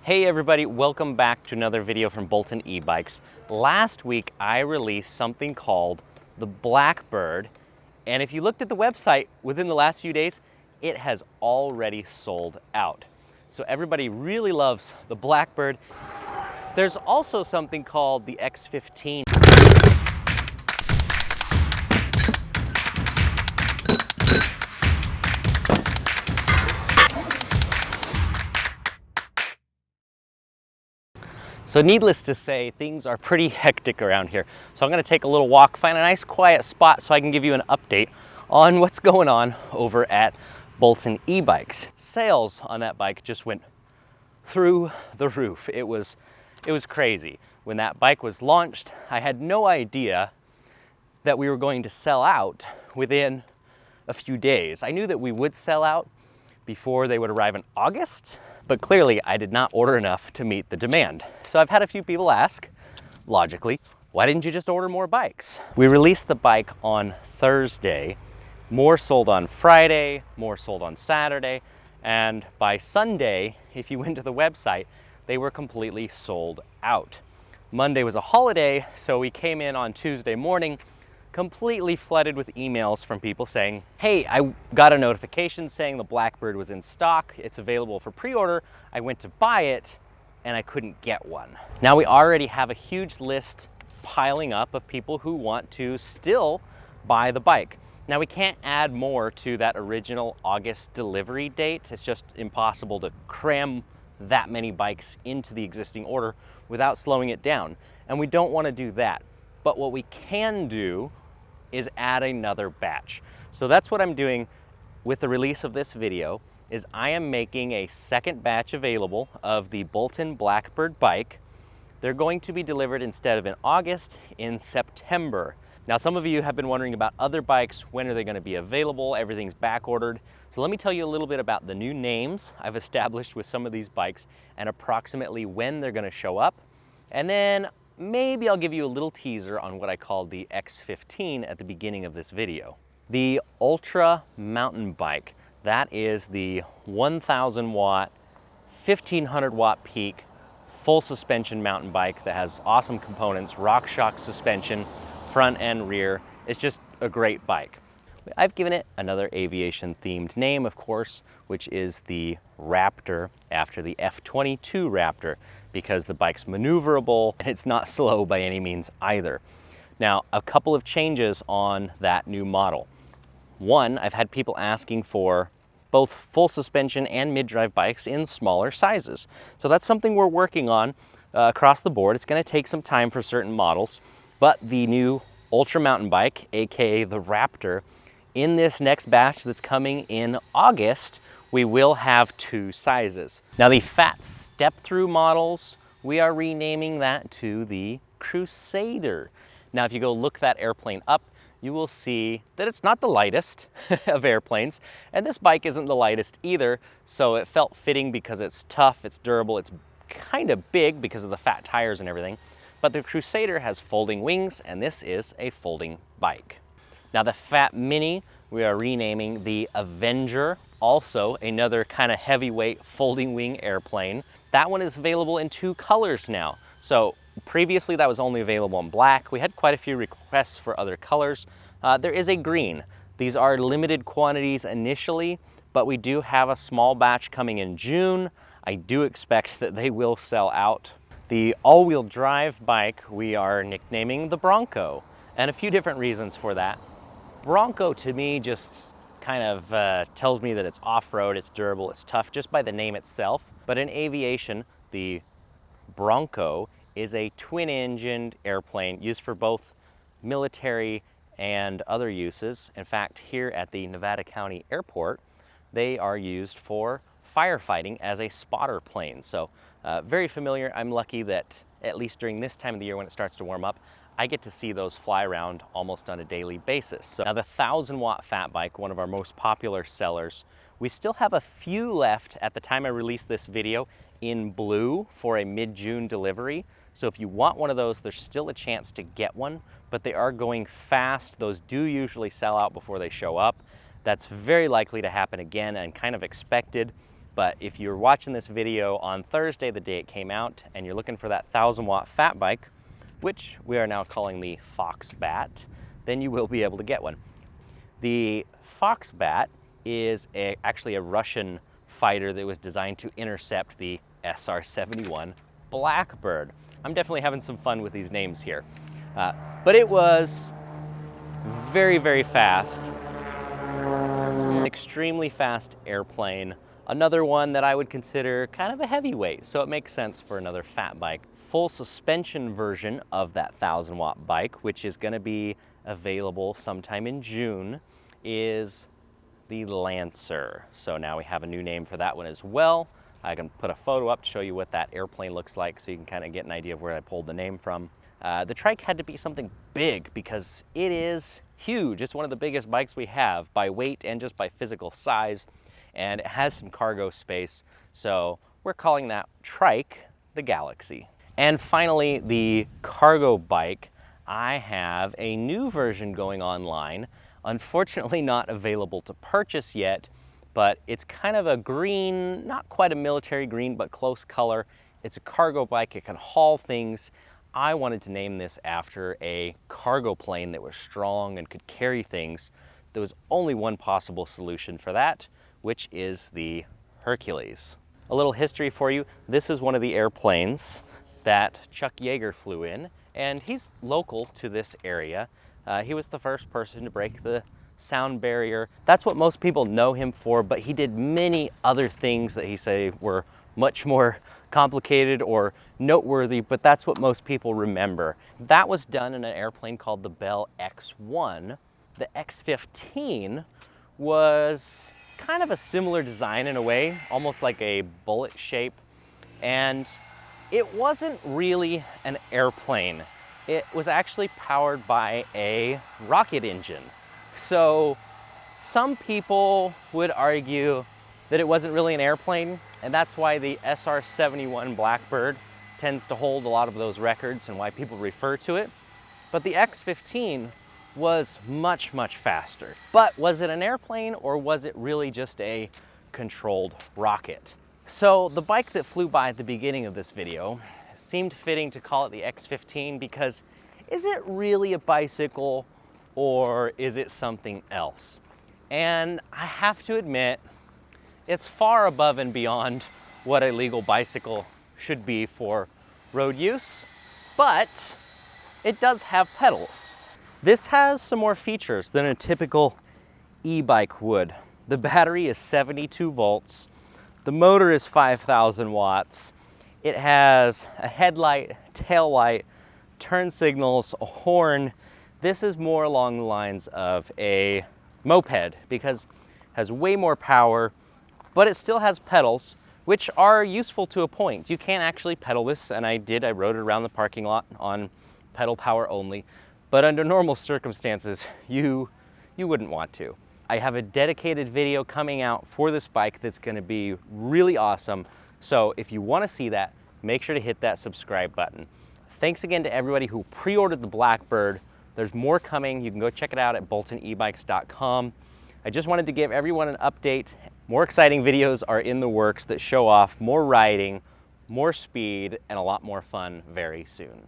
Hey everybody, welcome back to another video from Bolton e-bikes. Last week I released something called the Blackbird, and if you looked at the website within the last few days, it has already sold out. So everybody really loves the Blackbird. There's also something called the X15. So needless to say, things are pretty hectic around here. So I'm gonna take a little walk, find a nice quiet spot so I can give you an update on what's going on over at Bolton e-bikes. Sales on that bike just went through the roof. It was crazy. When that bike was launched, I had no idea that we were going to sell out within a few days. I knew that we would sell out before they would arrive in August, but clearly I did not order enough to meet the demand. So I've had a few people ask, logically, why didn't you just order more bikes? We released the bike on Thursday, more sold on Friday, more sold on Saturday, and by Sunday, if you went to the website, they were completely sold out. Monday was a holiday, so we came in on Tuesday morning, completely flooded with emails from people saying, hey, I got a notification saying the Blackbird was in stock, it's available for pre-order. I went to buy it and I couldn't get one. Now we already have a huge list piling up of people who want to still buy the bike. Now we can't add more to that original August delivery date. It's just impossible to cram that many bikes into the existing order without slowing it down. And we don't want to do that. But what we can do is add another batch. So that's what I'm doing with the release of this video, is I am making a second batch available of the Bolton Blackbird bike. They're going to be delivered instead of in August, in September. Now some of you have been wondering about other bikes, when are they going to be available? Everything's back ordered. So let me tell you a little bit about the new names I've established with some of these bikes and approximately when they're going to show up. And then maybe I'll give you a little teaser on what I called the X15 at the beginning of this video. The Ultra mountain bike, that is the 1,000 watt, 1,500 watt peak, full suspension mountain bike that has awesome components, RockShox suspension, front and rear. It's just a great bike. I've given it another aviation themed name, of course, which is the Raptor, after the F-22 Raptor, because the bike's maneuverable and it's not slow by any means either. Now, a couple of changes on that new model. One, I've had people asking for both full suspension and mid-drive bikes in smaller sizes. So that's something we're working on across the board. It's going to take some time for certain models, but the new Ultra mountain bike, aka the Raptor, in this next batch that's coming in August, we will have two sizes. Now the fat step-through models, we are renaming that to the Crusader. Now if you go look that airplane up, you will see that it's not the lightest of airplanes, and this bike isn't the lightest either, so it felt fitting because it's tough, it's durable, it's kind of big because of the fat tires and everything. But the Crusader has folding wings, and this is a folding bike. Now the Fat Mini, we are renaming the Avenger, also another kind of heavyweight folding wing airplane. That one is available in two colors now. So previously that was only available in black. We had quite a few requests for other colors. There is a green. These are limited quantities initially, but we do have a small batch coming in June. I do expect that they will sell out. The all-wheel drive bike we are nicknaming the Bronco, and a few different reasons for that. Bronco to me just kind of tells me that it's off-road, it's durable, it's tough just by the name itself. But in aviation, the Bronco is a twin-engined airplane used for both military and other uses. In fact, here at the Nevada County Airport, they are used for firefighting as a spotter plane. So very familiar. I'm lucky that at least during this time of the year when it starts to warm up, I get to see those fly around almost on a daily basis. So now the 1,000 watt fat bike, one of our most popular sellers, we still have a few left at the time I released this video in blue for a mid-June delivery. So if you want one of those, there's still a chance to get one, but they are going fast. Those do usually sell out before they show up. That's very likely to happen again and kind of expected. But if you're watching this video on Thursday, the day it came out, and you're looking for that 1,000-watt fat bike, which we are now calling the Fox Bat, then you will be able to get one. The Fox Bat is actually a Russian fighter that was designed to intercept the SR-71 Blackbird. I'm definitely having some fun with these names here. But it was very, very fast. An extremely fast airplane. Another one that I would consider kind of a heavyweight, so it makes sense for another fat bike. Full suspension version of that 1,000-watt bike, which is going to be available sometime in June, is the Lancer. So now we have a new name for that one as well. I can put a photo up to show you what that airplane looks like so you can kind of get an idea of where I pulled the name from. The trike had to be something big because it is huge. It's one of the biggest bikes we have by weight and just by physical size, and it has some cargo space, so we're calling that trike the Galaxy. And finally, the cargo bike. I have a new version going online, unfortunately not available to purchase yet, but it's kind of a green, not quite a military green, but close color. It's a cargo bike, it can haul things. I wanted to name this after a cargo plane that was strong and could carry things. There was only one possible solution for that, which is the Hercules. A little history for you. This is one of the airplanes that Chuck Yeager flew in, and he's local to this area. He was the first person to break the sound barrier. That's what most people know him for, but he did many other things that he say were much more complicated or noteworthy, but that's what most people remember. That was done in an airplane called the Bell X-1. The X-15 was kind of a similar design in a way, almost like a bullet shape, and it wasn't really an airplane. It was actually powered by a rocket engine. So some people would argue that it wasn't really an airplane, and that's why the SR-71 Blackbird tends to hold a lot of those records and why people refer to it. But the X-15 was much, much faster. But was it an airplane or was it really just a controlled rocket? So the bike that flew by at the beginning of this video seemed fitting to call it the X-15 because is it really a bicycle or is it something else? And I have to admit, it's far above and beyond what a legal bicycle should be for road use, but it does have pedals. This has some more features than a typical e-bike would. The battery is 72 volts. The motor is 5,000 watts. It has a headlight, tail light, turn signals, a horn. This is more along the lines of a moped because it has way more power, but it still has pedals, which are useful to a point. You can't actually pedal this, and I rode it around the parking lot on pedal power only, but under normal circumstances, you wouldn't want to. I have a dedicated video coming out for this bike that's gonna be really awesome, so if you wanna see that, make sure to hit that subscribe button. Thanks again to everybody who pre-ordered the Blackbird. There's more coming. You can go check it out at boltonebikes.com. I just wanted to give everyone an update. More exciting videos are in the works that show off more riding, more speed, and a lot more fun very soon.